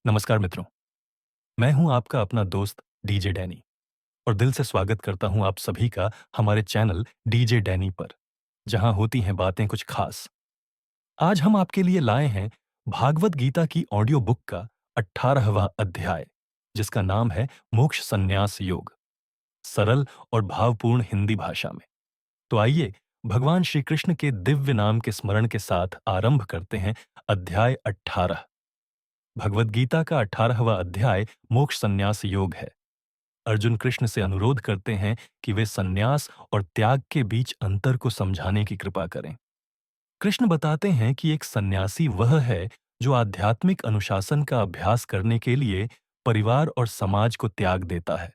नमस्कार मित्रों, मैं हूं आपका अपना दोस्त डीजे डैनी और दिल से स्वागत करता हूं आप सभी का हमारे चैनल डीजे डैनी पर, जहां होती हैं बातें कुछ खास। आज हम आपके लिए लाए हैं भागवत गीता की ऑडियो बुक का 18वां अध्याय, जिसका नाम है मोक्ष संन्यास योग, सरल और भावपूर्ण हिंदी भाषा में। तो आइए भगवान श्री कृष्ण के दिव्य नाम के स्मरण के साथ आरंभ करते हैं अध्याय 18। भगवद गीता का 18वां अध्याय मोक्ष संन्यास योग है। अर्जुन कृष्ण से अनुरोध करते हैं कि वे संन्यास और त्याग के बीच अंतर को समझाने की कृपा करें। कृष्ण बताते हैं कि एक सन्यासी वह है जो आध्यात्मिक अनुशासन का अभ्यास करने के लिए परिवार और समाज को त्याग देता है,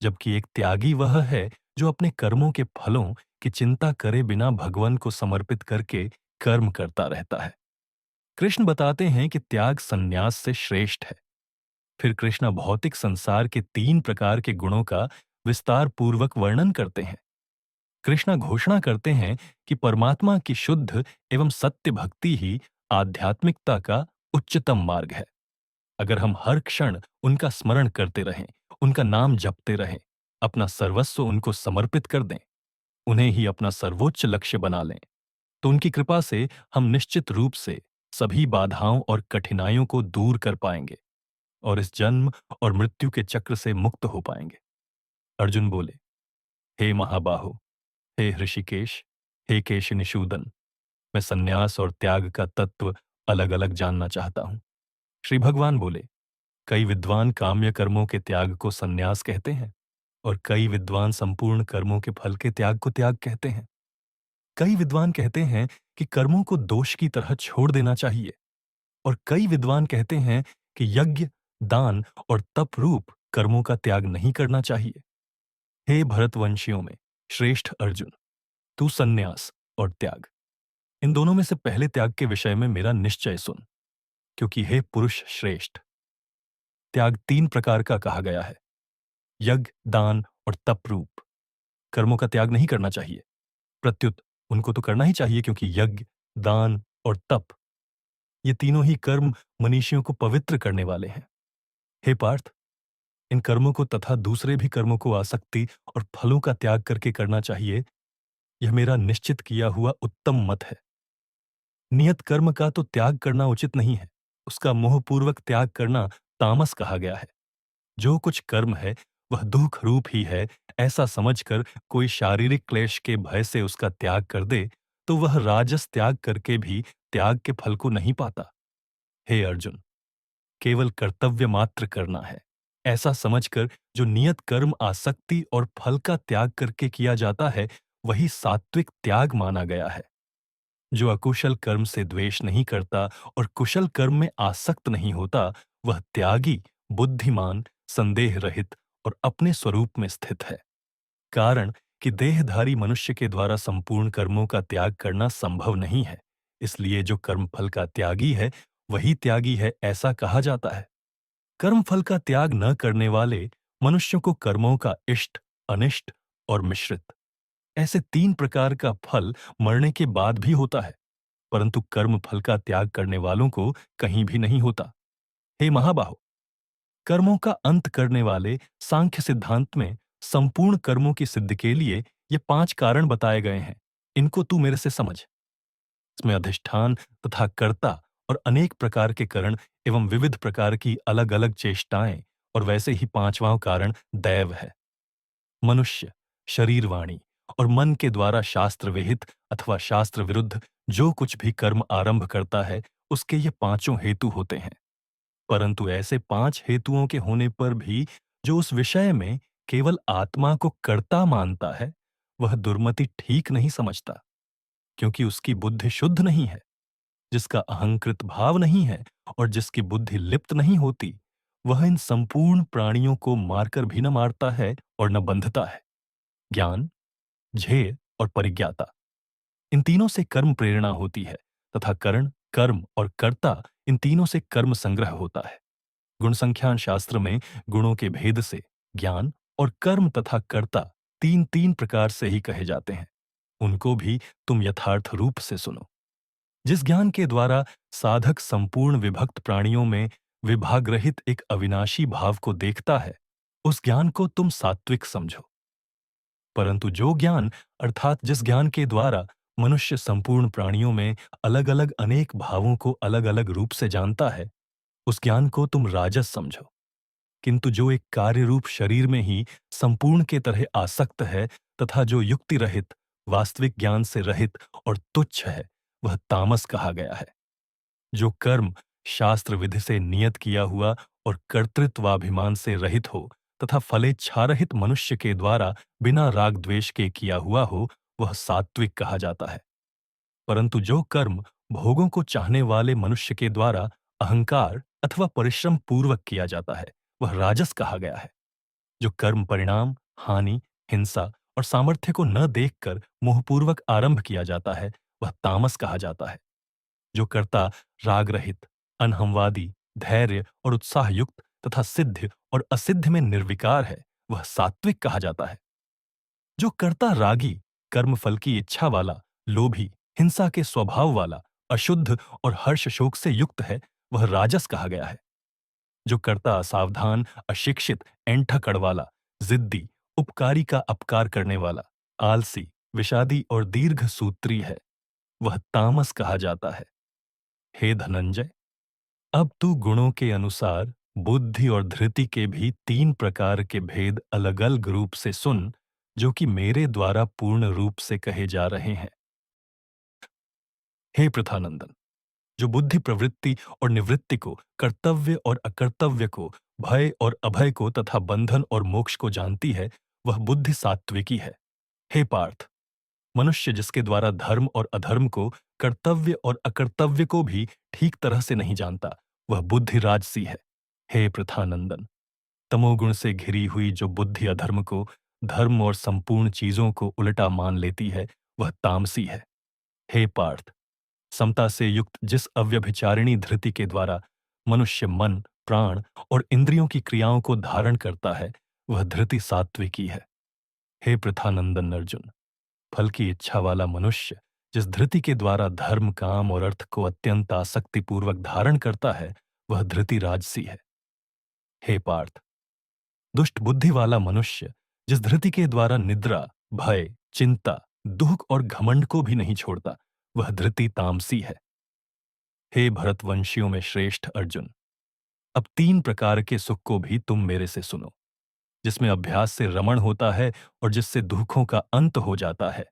जबकि एक त्यागी वह है जो अपने कर्मों के फलों की चिंता करे बिना भगवान को समर्पित करके कर्म करता रहता है। कृष्ण बताते हैं कि त्याग संन्यास से श्रेष्ठ है। फिर कृष्ण भौतिक संसार के 3 प्रकार के गुणों का विस्तार पूर्वक वर्णन करते हैं। कृष्ण घोषणा करते हैं कि परमात्मा की शुद्ध एवं सत्य भक्ति ही आध्यात्मिकता का उच्चतम मार्ग है। अगर हम हर क्षण उनका स्मरण करते रहें, उनका नाम जपते रहें, अपना सर्वस्व उनको समर्पित कर दें, उन्हें ही अपना सर्वोच्च लक्ष्य बना लें, तो उनकी कृपा से हम निश्चित रूप से सभी बाधाओं और कठिनाइयों को दूर कर पाएंगे और इस जन्म और मृत्यु के चक्र से मुक्त हो पाएंगे। अर्जुन बोले, हे महाबाहो, हे ऋषिकेश, हे केश निषूदन, मैं सन्यास और त्याग का तत्व अलग अलग जानना चाहता हूं। श्री भगवान बोले, कई विद्वान काम्य कर्मों के त्याग को सन्यास कहते हैं और कई विद्वान संपूर्ण कर्मों के फल के त्याग को त्याग कहते हैं। कई विद्वान कहते हैं कि कर्मों को दोष की तरह छोड़ देना चाहिए और कई विद्वान कहते हैं कि यज्ञ, दान और तप रूप कर्मों का त्याग नहीं करना चाहिए। हे भरतवंशियों में श्रेष्ठ अर्जुन, तू सन्यास और त्याग, इन दोनों में से पहले त्याग के विषय में मेरा निश्चय सुन, क्योंकि हे पुरुष श्रेष्ठ, त्याग 3 प्रकार का कहा गया है। यज्ञ, दान और तप रूप कर्मों का त्याग नहीं करना चाहिए, प्रत्युत उनको तो करना ही चाहिए, क्योंकि यज्ञ, दान और तप, ये तीनों ही कर्म मनुष्यों को पवित्र करने वाले हैं। हे पार्थ, इन कर्मों को तथा दूसरे भी कर्मों को आसक्ति और फलों का त्याग करके करना चाहिए, यह मेरा निश्चित किया हुआ उत्तम मत है। नियत कर्म का तो त्याग करना उचित नहीं है, उसका मोहपूर्वक त्याग करना तामस कहा गया है। जो कुछ कर्म है वह दुख रूप ही है, ऐसा समझकर कोई शारीरिक क्लेश के भय से उसका त्याग कर दे, तो वह राजस त्याग करके भी त्याग के फल को नहीं पाता। हे अर्जुन, केवल कर्तव्य मात्र करना है, ऐसा समझकर जो नियत कर्म आसक्ति और फल का त्याग करके किया जाता है, वही सात्विक त्याग माना गया है। जो अकुशल कर्म से द्वेष नहीं करता और कुशल कर्म में आसक्त नहीं होता, वह त्यागी, बुद्धिमान, संदेह रहित और अपने स्वरूप में स्थित है। कारण कि देहधारी मनुष्य के द्वारा संपूर्ण कर्मों का त्याग करना संभव नहीं है, इसलिए जो कर्मफल का त्यागी है वही त्यागी है, ऐसा कहा जाता है। कर्मफल का त्याग न करने वाले मनुष्यों को कर्मों का इष्ट, अनिष्ट और मिश्रित, ऐसे 3 प्रकार का फल मरने के बाद भी होता है, परंतु कर्म फल का त्याग करने वालों को कहीं भी नहीं होता। हे महाबाहो, कर्मों का अंत करने वाले सांख्य सिद्धांत में संपूर्ण कर्मों की सिद्धि के लिए ये 5 कारण बताए गए हैं। इनको तू मेरे से समझ। इसमें अधिष्ठान तथा कर्ता और अनेक प्रकार के करण एवं विविध प्रकार की अलग अलग चेष्टाएं और वैसे ही 5वां कारण दैव है। मनुष्य शरीर, वाणी और मन के द्वारा शास्त्र विहित अथवा शास्त्र विरुद्ध जो कुछ भी कर्म आरंभ करता है, उसके ये 5 हेतु होते हैं। परंतु ऐसे 5 हेतुओं के होने पर भी जो उस विषय में केवल आत्मा को कर्ता मानता है, वह दुर्मति ठीक नहीं समझता, क्योंकि उसकी बुद्धि शुद्ध नहीं है। जिसका अहंकृत भाव नहीं है और जिसकी बुद्धि लिप्त नहीं होती, वह इन संपूर्ण प्राणियों को मारकर भी न मारता है और न बंधता है। ज्ञान, झेय और परिज्ञाता, इन तीनों से कर्म प्रेरणा होती है तथा करण, कर्म और कर्ता, इन तीनों से कर्म संग्रह होता है। गुण संख्यान शास्त्र में गुणों के भेद से ज्ञान और कर्म तथा कर्ता 3-3 प्रकार से ही कहे जाते हैं। उनको भी तुम यथार्थ रूप से सुनो। जिस ज्ञान के द्वारा साधक संपूर्ण विभक्त प्राणियों में विभाग रहित एक अविनाशी भाव को देखता है, उस ज्ञान को तुम सात्विक समझो। परंतु जो ज्ञान अर्थात जिस ज्ञान के द्वारा मनुष्य संपूर्ण प्राणियों में अलग अलग अनेक भावों को अलग अलग रूप से जानता है, उस ज्ञान को तुम राजस समझो। किंतु जो एक कार्य रूप शरीर में ही संपूर्ण के तरह आसक्त है तथा जो युक्ति रहित, वास्तविक ज्ञान से रहित और तुच्छ है, वह तामस कहा गया है। जो कर्म शास्त्र विधि से नियत किया हुआ और कर्तृत्वाभिमान से रहित हो तथा फलेच्छारहित मनुष्य के द्वारा बिना राग द्वेष के किया हुआ हो, वह सात्विक कहा जाता है। परंतु जो कर्म भोगों को चाहने वाले मनुष्य के द्वारा अहंकार अथवा परिश्रम पूर्वक किया जाता है, वह राजस कहा गया है। जो कर्म परिणाम, हानि, हिंसा और सामर्थ्य को न देखकर मोहपूर्वक आरंभ किया जाता है, वह तामस कहा जाता है। जो कर्ता राग रहित, अनहमवादी, धैर्य और उत्साह युक्त तथा सिद्ध और असिद्ध में निर्विकार है, वह सात्विक कहा जाता है। जो कर्ता रागी, कर्मफल की इच्छा वाला, लोभी, हिंसा के स्वभाव वाला, अशुद्ध और हर्ष शोक से युक्त है, वह राजस कहा गया है। जो कर्ता असावधान, अशिक्षित, ऐंठा वाला, जिद्दी, उपकारी का अपकार करने वाला, आलसी, विषादी और दीर्घ सूत्री है, वह तामस कहा जाता है। हे धनंजय, अब तू गुणों के अनुसार बुद्धि और धृति के भी 3 प्रकार के भेद अलग अलग रूप से सुन, जो कि मेरे द्वारा पूर्ण रूप से कहे जा रहे हैं। हे पृथानंदन, जो बुद्धि प्रवृत्ति और निवृत्ति को, कर्तव्य और अकर्तव्य को, भय और अभय को तथा बंधन और मोक्ष को जानती है, वह बुद्धि सात्विकी है। हे पार्थ, मनुष्य जिसके द्वारा धर्म और अधर्म को, कर्तव्य और अकर्तव्य को भी ठीक तरह से नहीं जानता, वह बुद्धि राजसी है। हे पृथानंदन, तमोगुण से घिरी हुई जो बुद्धि अधर्म को, धर्म और संपूर्ण चीजों को उल्टा मान लेती है, वह तामसी है। हे पार्थ, समता से युक्त जिस अव्यभिचारिणी धृति के द्वारा मनुष्य मन, प्राण और इंद्रियों की क्रियाओं को धारण करता है, वह धृति सात्विकी है। हे पृथानंदन अर्जुन, फल की इच्छा वाला मनुष्य जिस धृति के द्वारा धर्म, काम और अर्थ को अत्यंत आसक्तिपूर्वक धारण करता है, वह धृति राजसी है। हे पार्थ, दुष्ट बुद्धि वाला मनुष्य जिस धृति के द्वारा निद्रा, भय, चिंता, दुख और घमंड को भी नहीं छोड़ता, वह धृति तामसी है। हे भरतवंशियों में श्रेष्ठ अर्जुन, अब 3 प्रकार के सुख को भी तुम मेरे से सुनो, जिसमें अभ्यास से रमण होता है और जिससे दुखों का अंत हो जाता है।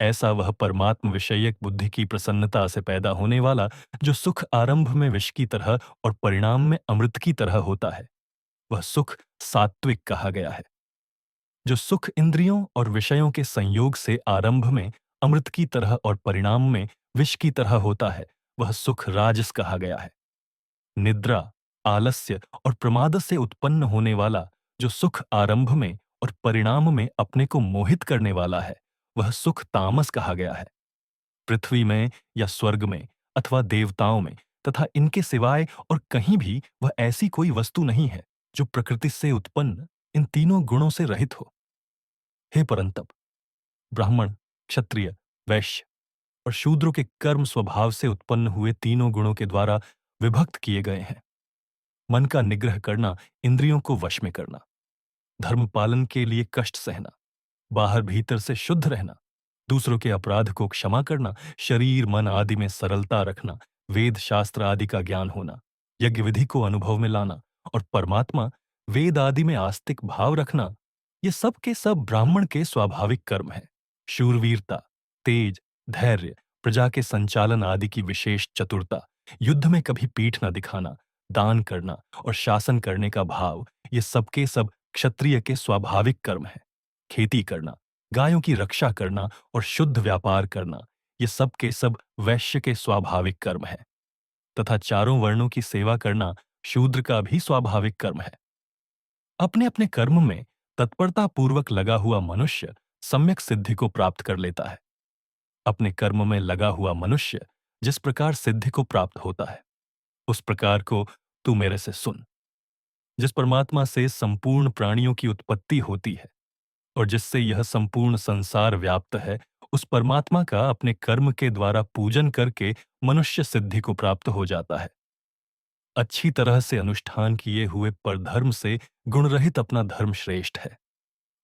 ऐसा वह परमात्म विषयक बुद्धि की प्रसन्नता से पैदा होने वाला जो सुख आरंभ में विष की तरह और परिणाम में अमृत की तरह होता है, वह सुख सात्विक कहा गया है। जो सुख इंद्रियों और विषयों के संयोग से आरंभ में अमृत की तरह और परिणाम में विष की तरह होता है, वह सुख राजस कहा गया है। निद्रा, आलस्य और प्रमाद से उत्पन्न होने वाला जो सुख आरंभ में और परिणाम में अपने को मोहित करने वाला है, वह सुख तामस कहा गया है। पृथ्वी में या स्वर्ग में अथवा देवताओं में तथा इनके सिवाय और कहीं भी वह ऐसी कोई वस्तु नहीं है जो प्रकृति से उत्पन्न इन तीनों गुणों से रहित हो। हे परंतप, ब्राह्मण, क्षत्रिय, वैश्य और शूद्रों के कर्म स्वभाव से उत्पन्न हुए तीनों गुणों के द्वारा विभक्त किए गए हैं। मन का निग्रह करना, इंद्रियों को वश में करना, धर्म पालन के लिए कष्ट सहना, बाहर भीतर से शुद्ध रहना, दूसरों के अपराध को क्षमा करना, शरीर मन आदि में सरलता रखना, वेद शास्त्र आदि का ज्ञान होना, यज्ञ विधि को अनुभव में लाना और परमात्मा वेद आदि में आस्तिक भाव रखना, ये सब के सब ब्राह्मण के स्वाभाविक कर्म हैं। शूरवीरता, तेज, धैर्य, प्रजा के संचालन आदि की विशेष चतुरता, युद्ध में कभी पीठ न दिखाना, दान करना और शासन करने का भाव, ये सबके सब क्षत्रिय के स्वाभाविक कर्म हैं। खेती करना, गायों की रक्षा करना और शुद्ध व्यापार करना, ये सब के सब वैश्य के स्वाभाविक कर्म हैं तथा चारों वर्णों की सेवा करना शूद्र का भी स्वाभाविक कर्म है। अपने अपने कर्म में तत्परता पूर्वक लगा हुआ मनुष्य सम्यक सिद्धि को प्राप्त कर लेता है। अपने कर्म में लगा हुआ मनुष्य जिस प्रकार सिद्धि को प्राप्त होता है, उस प्रकार को तू मेरे से सुन। जिस परमात्मा से संपूर्ण प्राणियों की उत्पत्ति होती है और जिससे यह संपूर्ण संसार व्याप्त है, उस परमात्मा का अपने कर्म के द्वारा पूजन करके मनुष्य सिद्धि को प्राप्त हो जाता है। अच्छी तरह से अनुष्ठान किए हुए परधर्म से गुणरहित अपना धर्म श्रेष्ठ है।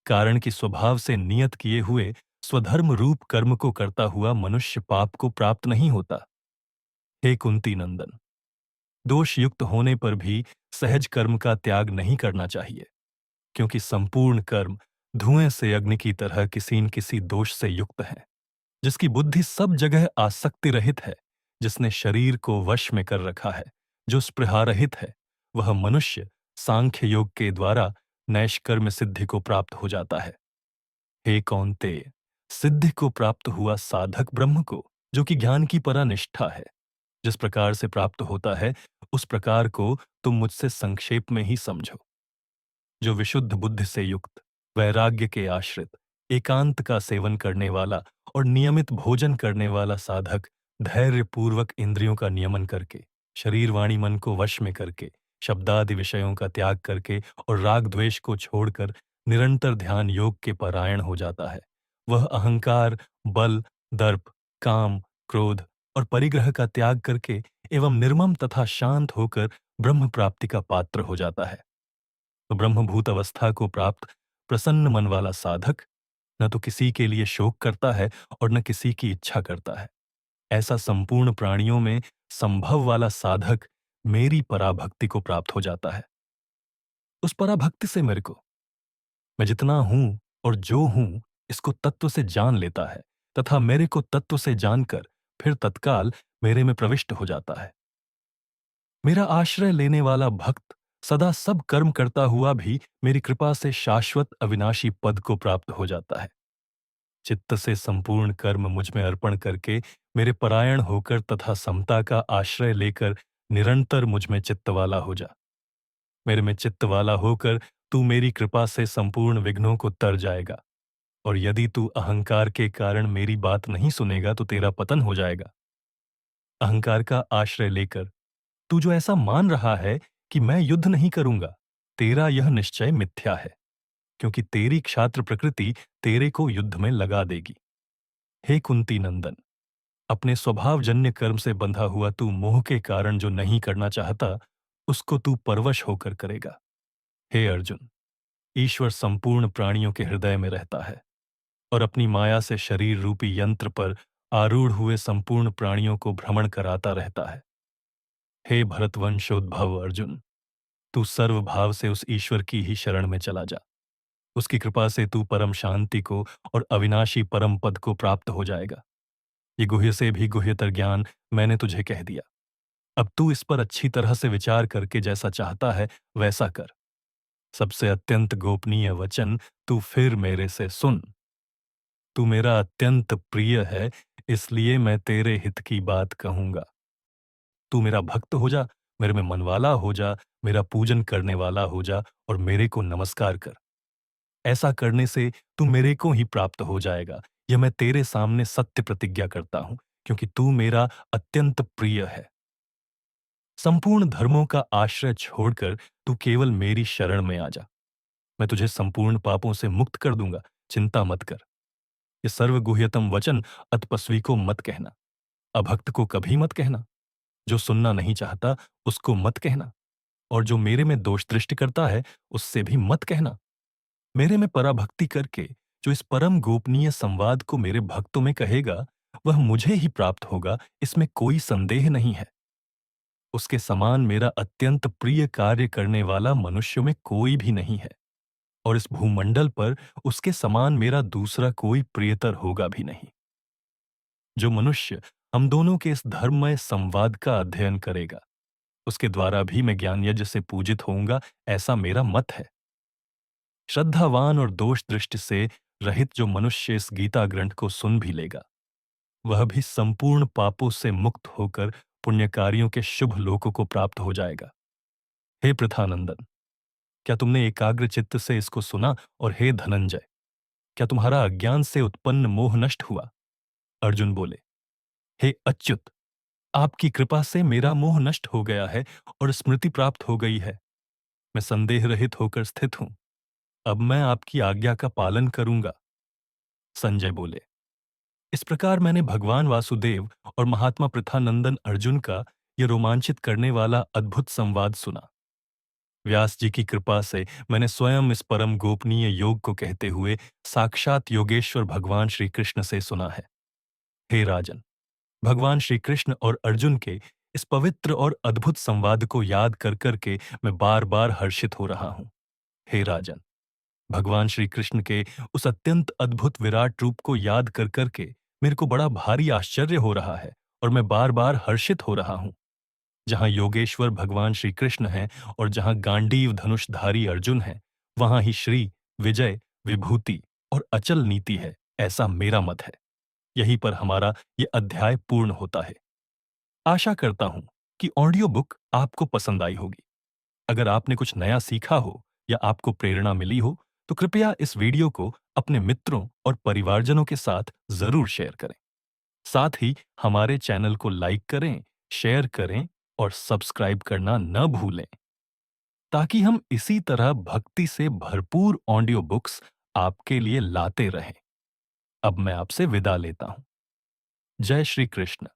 कारण कि स्वभाव से नियत किए हुए स्वधर्म रूप कर्म को करता हुआ मनुष्य पाप को प्राप्त नहीं होता। हे कुंती नंदन, दोष युक्त होने पर भी सहज कर्म का त्याग नहीं करना चाहिए, क्योंकि संपूर्ण कर्म धुएं से अग्नि की तरह किसी न किसी दोष से युक्त है। जिसकी बुद्धि सब जगह आसक्ति रहित है, जिसने शरीर को वश में कर रखा है, जो स्पृहारहित है, वह मनुष्य सांख्य योग के द्वारा नैष्कर्म्य सिद्धि को प्राप्त हो जाता है। हे कौन्तेय, सिद्धि को प्राप्त हुआ साधक ब्रह्म को, जो कि ज्ञान की परानिष्ठा है, जिस प्रकार से प्राप्त होता है, उस प्रकार को तुम मुझसे संक्षेप में ही समझो। जो विशुद्ध बुद्धि से युक्त, वैराग्य के आश्रित, एकांत का सेवन करने वाला और नियमित भोजन करने वाला साधक धैर्य पूर्वक इंद्रियों का नियमन करके, शरीर वाणी मन को वश में करके, शब्दादि विषयों का त्याग करके और राग द्वेष को छोड़कर निरंतर ध्यान योग के परायण हो जाता है, वह अहंकार, बल, दर्प, काम, क्रोध और परिग्रह का त्याग करके एवं निर्मम तथा शांत होकर ब्रह्म प्राप्ति का पात्र हो जाता है। तो ब्रह्मभूत अवस्था को प्राप्त प्रसन्न मन वाला साधक न तो किसी के लिए शोक करता है और न किसी की इच्छा करता है। ऐसा संपूर्ण प्राणियों में संभव वाला साधक मेरी पराभक्ति को प्राप्त हो जाता है। उस पराभक्ति से मेरे को, मैं जितना हूं और जो हूं इसको तत्व से जान लेता है तथा मेरे को तत्व से जानकर फिर तत्काल मेरे में प्रविष्ट हो जाता है। मेरा आश्रय लेने वाला भक्त सदा सब कर्म करता हुआ भी मेरी कृपा से शाश्वत अविनाशी पद को प्राप्त हो जाता है। चित्त से संपूर्ण कर्म मुझ में अर्पण करके मेरे परायण होकर तथा समता का आश्रय लेकर निरंतर मुझ में चित्त वाला हो जा। मेरे में चित्त वाला होकर तू मेरी कृपा से संपूर्ण विघ्नों को तर जाएगा, और यदि तू अहंकार के कारण मेरी बात नहीं सुनेगा तो तेरा पतन हो जाएगा। अहंकार का आश्रय लेकर तू जो ऐसा मान रहा है कि मैं युद्ध नहीं करूंगा, तेरा यह निश्चय मिथ्या है, क्योंकि तेरी क्षात्र प्रकृति तेरे को युद्ध में लगा देगी। हे कुंती नंदन, अपने स्वभावजन्य कर्म से बंधा हुआ तू मोह के कारण जो नहीं करना चाहता, उसको तू परवश होकर करेगा। हे अर्जुन, ईश्वर संपूर्ण प्राणियों के हृदय में रहता है और अपनी माया से शरीर रूपी यंत्र पर आरूढ़ हुए संपूर्ण प्राणियों को भ्रमण कराता रहता है। हे भरतवंशोद्भव अर्जुन, तू सर्वभाव से उस ईश्वर की ही शरण में चला जा। उसकी कृपा से तू परम शांति को और अविनाशी परम पद को प्राप्त हो जाएगा। ये गुह्य से भी गुह्यतर ज्ञान मैंने तुझे कह दिया। अब तू इस पर अच्छी तरह से विचार करके जैसा चाहता है वैसा कर। सबसे अत्यंत गोपनीय वचन तू फिर मेरे से सुन। तू मेरा अत्यंत प्रिय है, इसलिए मैं तेरे हित की बात कहूंगा। तू मेरा भक्त हो जा, मेरे में मनवाला हो जा, मेरा पूजन करने वाला हो जा और मेरे को नमस्कार कर। ऐसा करने से तू मेरे को ही प्राप्त हो जाएगा। यह मैं तेरे सामने सत्य प्रतिज्ञा करता हूं, क्योंकि तू मेरा अत्यंत प्रिय है। संपूर्ण धर्मों का आश्रय छोड़कर तू केवल मेरी शरण में आ जा। मैं तुझे संपूर्ण पापों से मुक्त कर दूंगा, चिंता मत कर। ये सर्वगुह्यतम वचन अतपस्वी को मत कहना, अभक्त को कभी मत कहना, जो सुनना नहीं चाहता उसको मत कहना, और जो मेरे में दोष दृष्टि करता है उससे भी मत कहना। मेरे में पराभक्ति करके जो इस परम गोपनीय संवाद को मेरे भक्तों में कहेगा, वह मुझे ही प्राप्त होगा, इसमें कोई संदेह नहीं है। उसके समान मेरा अत्यंत प्रिय कार्य करने वाला मनुष्य में कोई भी नहीं है, और इस भूमंडल पर उसके समान मेरा दूसरा कोई प्रियतर होगा भी नहीं। जो मनुष्य हम दोनों के इस धर्ममय संवाद का अध्ययन करेगा, उसके द्वारा भी मैं ज्ञान यज्ञ से पूजित होऊंगा, ऐसा मेरा मत है। श्रद्धावान और दोष दृष्टि से रहित जो मनुष्य इस गीता ग्रंथ को सुन भी लेगा, वह भी संपूर्ण पापों से मुक्त होकर पुण्य कार्यों के शुभ लोकों को प्राप्त हो जाएगा। हे पृथानंदन, क्या तुमने एकाग्र चित्त से इसको सुना? और हे धनंजय, क्या तुम्हारा अज्ञान से उत्पन्न मोह नष्ट हुआ? अर्जुन बोले, हे अच्युत, आपकी कृपा से मेरा मोह नष्ट हो गया है और स्मृति प्राप्त हो गई है। मैं संदेह रहित होकर स्थित हूं। अब मैं आपकी आज्ञा का पालन करूंगा। संजय बोले, इस प्रकार मैंने भगवान वासुदेव और महात्मा पृथानंदन अर्जुन का ये रोमांचित करने वाला अद्भुत संवाद सुना। व्यास जी की कृपा से मैंने स्वयं इस परम गोपनीय योग को कहते हुए साक्षात योगेश्वर भगवान श्री कृष्ण से सुना है। हे राजन, भगवान श्री कृष्ण और अर्जुन के इस पवित्र और अद्भुत संवाद को याद कर कर के मैं बार बार हर्षित हो रहा हूं। हे राजन, भगवान श्री कृष्ण के उस अत्यंत अद्भुत विराट रूप को याद कर कर के मेरे को बड़ा भारी आश्चर्य हो रहा है और मैं बार बार हर्षित हो रहा हूं। जहां योगेश्वर भगवान श्री कृष्ण हैं और जहां गांडीव धनुषधारी अर्जुन है, वहां ही श्री, विजय, विभूति और अचल नीति है, ऐसा मेरा मत है। यहीं पर हमारा ये अध्याय पूर्ण होता है। आशा करता हूं कि ऑडियो बुक आपको पसंद आई होगी। अगर आपने कुछ नया सीखा हो या आपको प्रेरणा मिली हो, तो कृपया इस वीडियो को अपने मित्रों और परिवारजनों के साथ जरूर शेयर करें। साथ ही हमारे चैनल को लाइक करें, शेयर करें और सब्सक्राइब करना न भूलें, ताकि हम इसी तरह भक्ति से भरपूर ऑडियो बुक्स आपके लिए लाते रहें। अब मैं आपसे विदा लेता हूं। जय श्री कृष्ण।